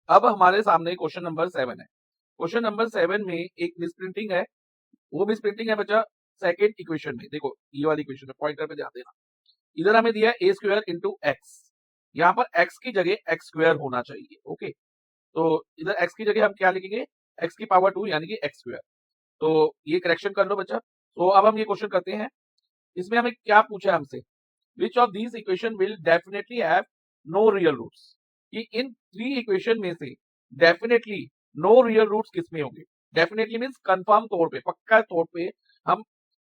अब हमारे सामने क्वेश्चन नंबर 7 है। क्वेश्चन नंबर 7 में एक मिसप्रिंटिंग है। वो मिसप्रिंटिंग है बच्चा सेकंड इक्वेशन में। देखो ये वाली इक्वेशन में पॉइंटर पे ध्यान देना। इधर हमें दिया है a स्क्वायर इंटू एक्स। यहाँ पर x की जगह x स्क्वायर होना चाहिए। ओके, तो इधर x की जगह हम क्या लिखेंगे, x की पावर 2 यानी कि x स्क्वायर। तो ये करेक्शन कर लो बच्चा। तो अब हम ये क्वेश्चन करते हैं। इसमें हमें क्या पूछा है हमसे, which of these equation will definitely have no real roots. कि इन 3 इक्वेशन में से डेफिनेटली नो रियल रूट्स किसमें होंगे। डेफिनेटली मींस कंफर्म तौर पे, पक्का तौर पे हम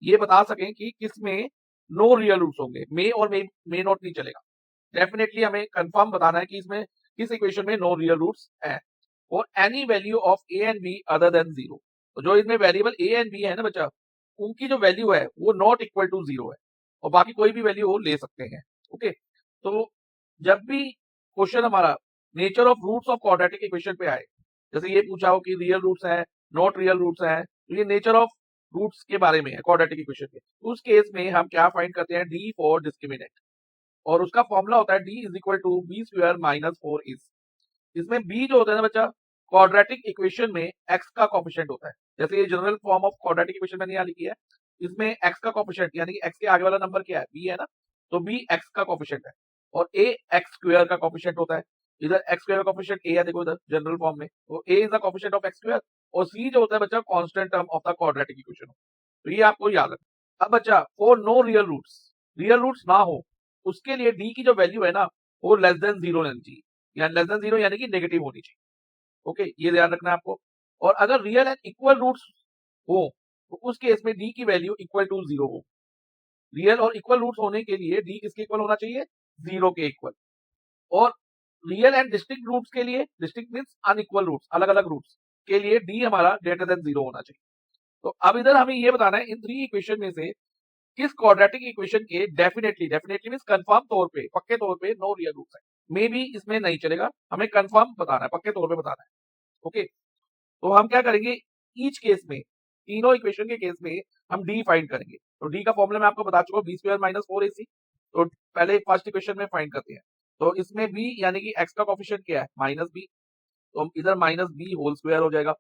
ये बता सकें कि किसमें नो रियल रूट्स होंगे। मे और मे नॉट नहीं चलेगा। डेफिनेटली हमें कंफर्म बताना है कि इसमें किस इक्वेशन में नो रियल रूट्स है। और any value of A and B other than 0। तो जो इसमें वेरिएबल ए एंड बी है ना बच्चा, उनकी जो वैल्यू है वो नॉट इक्वल टू 0 है, और बाकी कोई भी वैल्यू वो ले सकते हैं। ओके, तो जब भी क्वेश्चन हमारा nature of roots of quadratic equation पे आए, जैसे ये पूछा हो कि रियल रूट्स है नॉट रियल रूट्स है, तो ये नेचर ऑफ रूट्स के बारे में है क्वाड्रेटिक इक्वेशन के। उस केस में हम क्या फाइंड करते हैं, डी फॉर डिस्क्रिमिनेंट। और उसका फॉर्मूला होता है D is equal to B square minus 4 is. इसमें बी जो होता है ना बच्चा, क्वाड्रेटिक इक्वेशन में एक्स का कोफिशिएंट होता है। जैसे ये general form of quadratic equation मैंने यहाँ लिखी है। इसमें एक्स का कोफिशिएंट यानी कि एक्स के आगे वाला नंबर क्या है, बी है ना, तो बी एक्स का कोफिशिएंट है। और ए एक्स स्क्वायर का कोफिशिएंट होता है। इधर एक्स स्क्वायर का कोफिशिएंट ए है, देखो इधर जनरल फॉर्म में, तो a is the coefficient of x square. और सी जो होता है बच्चा constant term of the quadratic equation. तो ये आपको याद रखना। अब बच्चा फॉर नो रियल रूट्स ना हो, उसके लिए डी की जो वैल्यू है ना, वो लेस देन 0 लेनी चाहिए, यानी लेस देन 0 यानी कि नेगेटिव होनी चाहिए। ओके, ये ध्यान रखना है आपको। और अगर रियल एंड इक्वल रूट्स हो तो उस केस में डी की वैल्यू इक्वल टू 0 हो। रियल और इक्वल रूट्स होने के लिए डी किसके इक्वल होना चाहिए, 0 के इक्वल। और रियल एंड डिस्टिंक्ट रूट्स के लिए, डिस्टिंक्ट मींस अनइक्वल रूट्स, अलग अलग रूट्स के लिए डी हमारा ग्रेटर देन 0 होना चाहिए। तो अब इधर हमें ये बताना है इन 3 इक्वेशन में से किस क्वाड्रेटिक इक्वेशन के डेफिनेटली मींस कंफर्म तौर पे, पक्के तौर पे नो रियल रूट्स है। मे बी इसमें नहीं चलेगा, हमें कंफर्म बताना है, पक्के तौर पे बताना है। ओके, तो हम क्या करेंगे, ईच केस में, तीनों इक्वेशन के केस में हम डी फाइंड करेंगे। तो डी का फॉर्मूला मैं आपको बता चुका हूँ, बी स्क्वायर माइनस 4ac। तो पहले फर्स्ट इक्वेशन में फाइंड करते हैं। तो इसमें बी यानी कि एक्स का कोफिशिएंट क्या है, माइनस बी। तो हम इधर माइनस बी होल स्क्वायर हो जाएगा।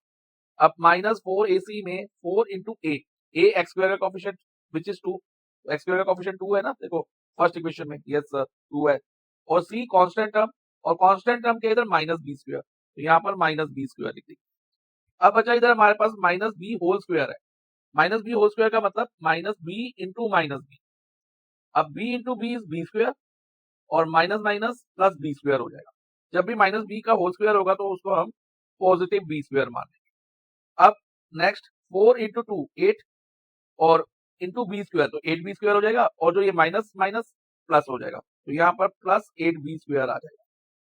अब माइनस 4ac में 4 इंटू ए एक्स स्क्वायर का coefficient which is 2। X square का कोफिशिएंट 2 है ना, देखो फर्स्ट इक्वेशन में, यस सर 2 है। और सी कांस्टेंट टर्म, और कांस्टेंट टर्म के इधर माइनस बी स्क्वायर, तो यहाँ पर माइनस बी स्क्वायर लिख देंगे। अब बचा इधर हमारे पास माइनस बी होल स्क्वायर है। माइनस बी होल स्क्वायर का मतलब minus b into minus b. अब b into b is b square, और minus minus plus b square हो जाएगा। जब भी माइनस बी का होल स्क्वायर होगा तो उसको हम पॉजिटिव बी स्क्वायर मान लेंगे। अब नेक्स्ट 4 इंटू 2 8, और इंटू बी स्क्वायर, तो 8b स्क्वायर हो जाएगा। और जो ये माइनस माइनस प्लस हो जाएगा, तो यहाँ पर प्लस 8b स्क्वायर आ जाएगा।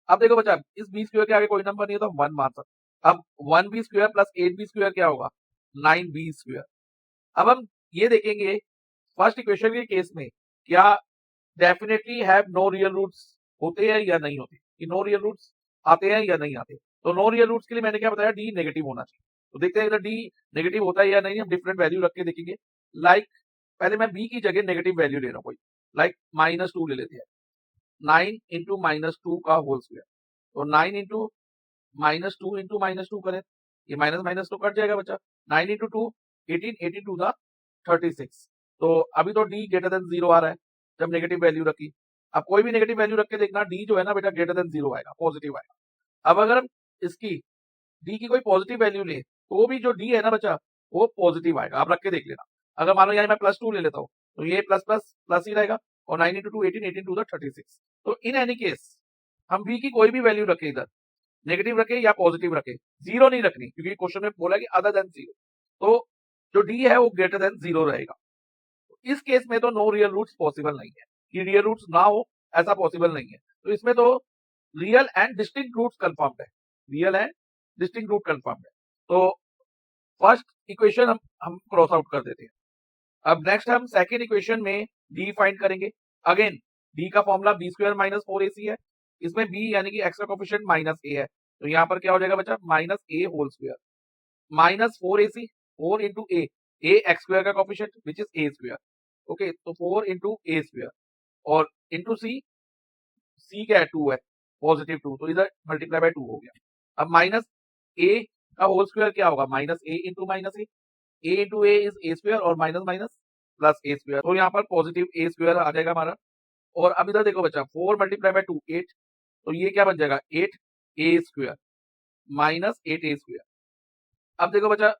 अब देखो बच्चा, इस बी स्क्वायर के आगे कोई नंबर नहीं है तो हम 1 मान सकते। अब 1b square plus 8b square क्या होगा, 9b स्क्वायर। अब हम ये देखेंगे फर्स्ट इक्वेशन के केस में क्या definitely have no real roots होते हैं या नहीं होते, कि नो रियल रूट्स आते हैं या नहीं आते। तो नो रियल रूट्स के लिए मैंने क्या बताया, डी नेगेटिव होना चाहिए। तो देखते हैं इधर डी नेगेटिव होता है या नहीं, हम डिफरेंट वैल्यू रख के देखेंगे। लाइक पहले मैं बी की जगह नेगेटिव वैल्यू ले रहा हूँ कोई, लाइक -2 ले लेते हैं। 9 इंटू -2 का होल स्क्वायर, तो 9 इंटू -2 करें, ये माइनस माइनस तो कट जाएगा बच्चा। 9 इंटू 2 18, 18 टू द 36। तो अभी तो डी ग्रेटर देन 0 आ रहा है जब नेगेटिव वैल्यू रखी। अब कोई भी नेगेटिव वैल्यू रख के देखना, डी जो है ना बेटा ग्रेटर देन 0 आएगा, पॉजिटिव आएगा। अब अगर हम इसकी डी की कोई पॉजिटिव वैल्यू ले तो भी जो डी है ना बच्चा वो पॉजिटिव आएगा। आप रख के देख लेना। अगर मान लो यहाँ मैं +2 ले लेता हूँ तो ये प्लस प्लस प्लस ही रहेगा। और 9 इंटू 2 18, 18 टू द 36। तो इन एनी केस हम बी की कोई भी वैल्यू रखे, इधर नेगेटिव रखे या पॉजिटिव रखे, 0 नहीं रखनी, क्योंकि क्वेश्चन में बोला कि अदर देन 0। तो जो डी है वो ग्रेटर देन 0 रहेगा। तो इस केस में तो नो रियल रूट्स पॉसिबल नहीं है, कि रियल रूट्स ना हो ऐसा पॉसिबल नहीं है। तो इसमें तो real and distinct roots confirmed है, real and distinct root confirmed है। तो फर्स्ट इक्वेशन हम क्रॉस आउट कर देते हैं। अब नेक्स्ट हम सेकेंड इक्वेशन में डी फाइंड करेंगे। अगेन डी का formula b square minus 4ac है। इसमें बी यानी कि एक्स का कोफिशिएंट माइनस ए है, तो यहाँ पर क्या हो जाएगा बच्चा, minus a whole square minus 4ac, 4 into a x square का coefficient which is a square. Okay, तो 4 इंटू ए स्क्वायर, और इंटू सी, सी क्या है 2 है, पॉजिटिव 2, तो इधर मल्टीप्लाई बाय 2 हो गया। अब माइनस ए का होल स्क्वायर क्या होगा, minus A into minus A into A is a square और माइनस माइनस प्लस ए स्क्वायर, तो यहाँ पर पॉजिटिव ए स्क्वायर आ जाएगा हमारा। और अब इधर देखो बच्चा 4 मल्टीप्लाई बाय 2 8, तो ये क्या बन जाएगा 8 ए स्क्वायर माइनस 8 ए स्क्वायर। अब देखो बच्चा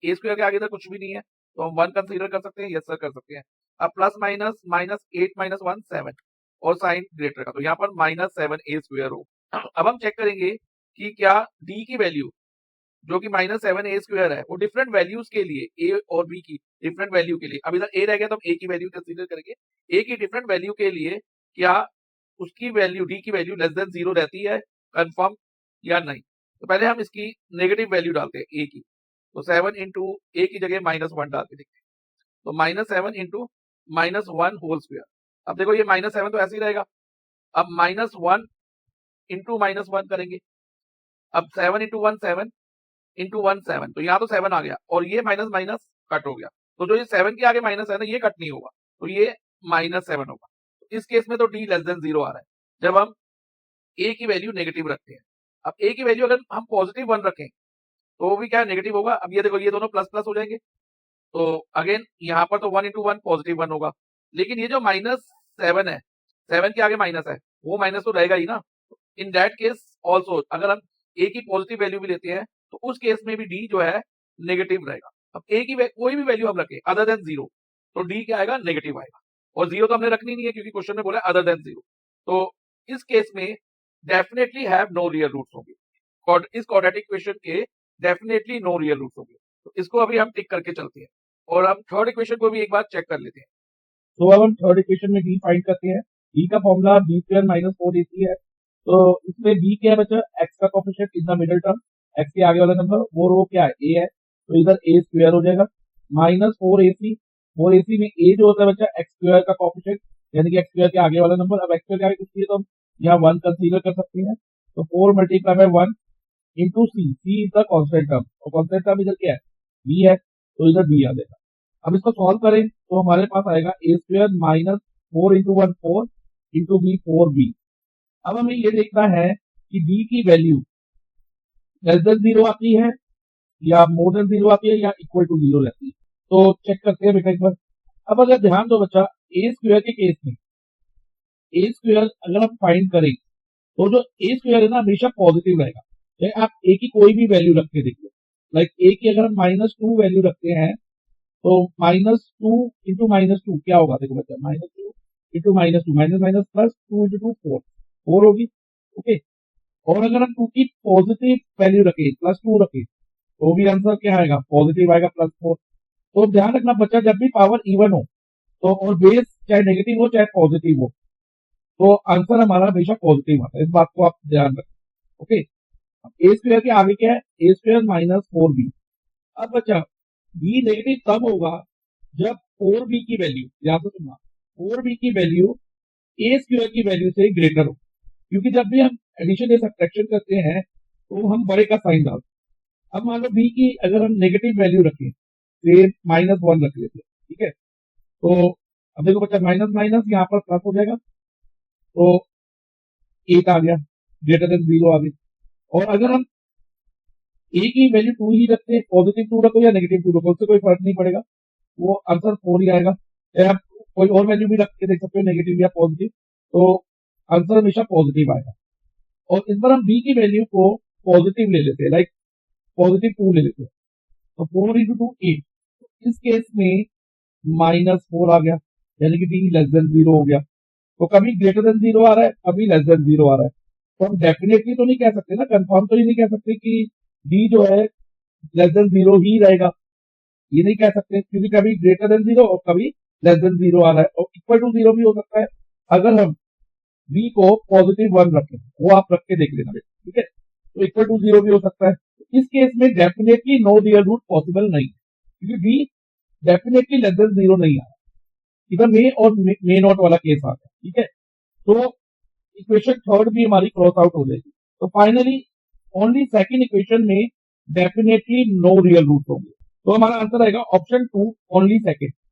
ए स्क्वायर के आगे इधर कुछ भी नहीं है तो हम 1 कंसीडर कर सकते हैं, यस सर कर सकते हैं। अब प्लस माइनस माइनस 8 माइनस 1 7 और साइन ग्रेटर का, तो यहाँ पर माइनस 7 ए स्क्वायर हो। अब हम चेक करेंगे कि क्या डी की वैल्यू जो कि माइनस 7 ए स्क्वायर है वो डिफरेंट वैल्यूज के लिए ए और बी की डिफरेंट वैल्यू के लिए, अब इधर ए रह गया तो हम ए की वैल्यू कंसीडर करेंगे, ए की डिफरेंट वैल्यू के लिए क्या उसकी वैल्यू डी की वैल्यू लेस देन 0 रहती है, कंफर्म या नहीं। तो पहले हम इसकी नेगेटिव वैल्यू डालते हैं ए की, तो 7 इंटू ए की जगह माइनस 1 डाल के देखते हैं, तो minus 7 into minus 1 whole square. अब देखो ये माइनस 7 तो ऐसे ही रहेगा, अब माइनस 1 इंटू माइनस 1 करेंगे, अब 7 इंटू 1 7 इंटू 1 7, तो यहाँ तो 7 आ गया और ये माइनस माइनस कट हो गया, तो जो ये 7 के आगे माइनस है ना ये कट नहीं होगा, तो ये माइनस 7 होगा। तो इस केस में तो डी लेस देन 0 आ रहा है जब हम ए की वैल्यू नेगेटिव रखते हैं। अब ए की वैल्यू अगर हम पॉजिटिव 1 रखें तो वो भी क्या नेगेटिव होगा। अब ये देखो ये दोनों प्लस प्लस हो जाएंगे, तो अगेन यहाँ पर तो 1 इंटू 1 पॉजिटिव 1 होगा, लेकिन ये जो माइनस 7 है, 7 के आगे माइनस है, वो माइनस तो रहेगा ही ना। इन दैट केस ऑल्सो अगर हम ए की पॉजिटिव वैल्यू भी लेते हैं तो उस केस में भी डी जो है नेगेटिव रहेगा। अब ए की कोई भी वैल्यू हम रखें अदर देन 0 तो डी क्या आएगा, नेगेटिव आएगा, और 0 तो हमने रखनी नहीं है क्योंकि क्वेश्चन में बोला अदर देन 0। तो इस केस में definitely have no real roots होंगे, और इस क्वाड्रेटिक इक्वेशन के डेफिनेटली नो रियल रूट्स होंगे। तो इसको अभी हम टिक करके चलते हैं और हम थर्ड इक्वेशन को भी एक बार चेक कर लेते हैं। तो अब हम थर्ड इक्वेशन में डी फाइंड करते हैं। डी का formula b square minus 4ac है, तो इसमें बी क्या है बच्चा, एक्स का coefficient in the middle term, x के आगे वाला नंबर वो रो क्या है ए है, तो इधर ए स्क्वायर हो जाएगा माइनस 4ac में ए जो होता है बच्चा एक्स स्क्वायर का कोएफिशिएंट, यानी कि एक्स स्क्वायर के आगे वाला नंबर। अब एक्स स्क्वायर के आगे कुछ नहीं है तो हम यहाँ 1 कंसीडर कर सकते हैं, तो 4 multiply by 1 into c is the constant term, और कांस्टेंट टर्म इधर क्या है बी है, तो इधर बी आ जाएगा। अब इसको सॉल्व करें तो हमारे पास आएगा a square minus 4 into 1 4 into b 4b। अब हमें ये देखना है कि b की वैल्यू लेस देन 0 आती है या मोर देन 0 आती है या इक्वल टू 0 रहती है, तो चेक करते हैं बेटा एक बार। अब अगर ध्यान दो बच्चा ए स्क्वायर के केस में ए स्क्वायर अगर हम फाइंड करें तो जो ए स्क्वायर है ना हमेशा पॉजिटिव रहेगा, चाहे आप ए की कोई भी वैल्यू रख के देखिए। लाइक ए की अगर हम माइनस 2 वैल्यू रखते हैं तो माइनस 2 इंटू माइनस 2 क्या होगा, देखो बच्चा minus 2 into minus 2 minus minus plus 2 into 2 4 होगी, ओके। और अगर हम 2 की पॉजिटिव वैल्यू रखें प्लस 2 रखें तो भी आंसर क्या आएगा, पॉजिटिव आएगा प्लस 4। तो ध्यान रखना बच्चा जब भी पावर इवन हो तो और बेस चाहे नेगेटिव हो चाहे पॉजिटिव हो तो आंसर हमारा हमेशा पॉजिटिव आता है, इस बात को आप ध्यान रखें, ओके। ए स्क्वायर के आगे क्या है, ए स्क्वायर माइनस 4b। अब बच्चा बी नेगेटिव तब होगा जब 4b की वैल्यू, याद तो सुनना, 4b की वैल्यू ए स्क्वायर की वैल्यू से ग्रेटर हो, क्योंकि जब भी हम एडिशन या सब्ट्रैक्शन करते हैं तो हम बड़े का साइन डालते हैं। अब मान लो बी की अगर हम नेगेटिव वैल्यू रखें से माइनस 1 रख लेते हैं, ठीक है, तो अब देखो बच्चा माइनस माइनस यहाँ पर प्लस हो जाएगा, तो 8 आ गया, ग्रेटर देन 0 आ गई। और अगर हम ए की वैल्यू 2 ही रखते हैं, पॉजिटिव 2 रखो या नेगेटिव 2 रखो उससे कोई फर्क नहीं पड़ेगा, वो आंसर 4 ही आएगा। चाहे आप कोई और वैल्यू भी रख के देख सकते हो नेगेटिव या पॉजिटिव, तो आंसर हमेशा पॉजिटिव आएगा। और इस बार हम बी की वैल्यू को पॉजिटिव ले लेते हैं, लाइक पॉजिटिव 2 ले लेते हैं, तो 4 इंटू 2 8, इस केस में माइनस 4 आ गया, यानी कि डी लेस देन 0 हो गया। तो कभी ग्रेटर देन 0 आ रहा है कभी लेस देन 0 आ रहा है, तो हम डेफिनेटली तो नहीं कह सकते ना, कंफर्म तो नहीं कह सकते कि डी जो है लेस देन 0 ही रहेगा, ये नहीं कह सकते, क्योंकि कभी ग्रेटर देन 0 और कभी लेस देन 0 आ रहा है, और इक्वल टू 0 भी हो सकता है अगर हम बी को पॉजिटिव 1 रखें, वो आप रख के देख लेना, ठीक है, तो इक्वल टू 0 भी हो सकता है। इस केस में definitely no real root possible नहीं, क्योंकि बी डेफिनेटली लेस देन 0 नहीं आ रहा, इधर मे और मे नॉट वाला केस आ गया, ठीक है। तो इक्वेशन थर्ड भी हमारी क्रॉस आउट हो जाएगी, तो फाइनली ओनली सेकंड इक्वेशन में डेफिनेटली नो रियल रूट होंगे, तो हमारा आंसर आएगा ऑप्शन 2 ओनली सेकंड।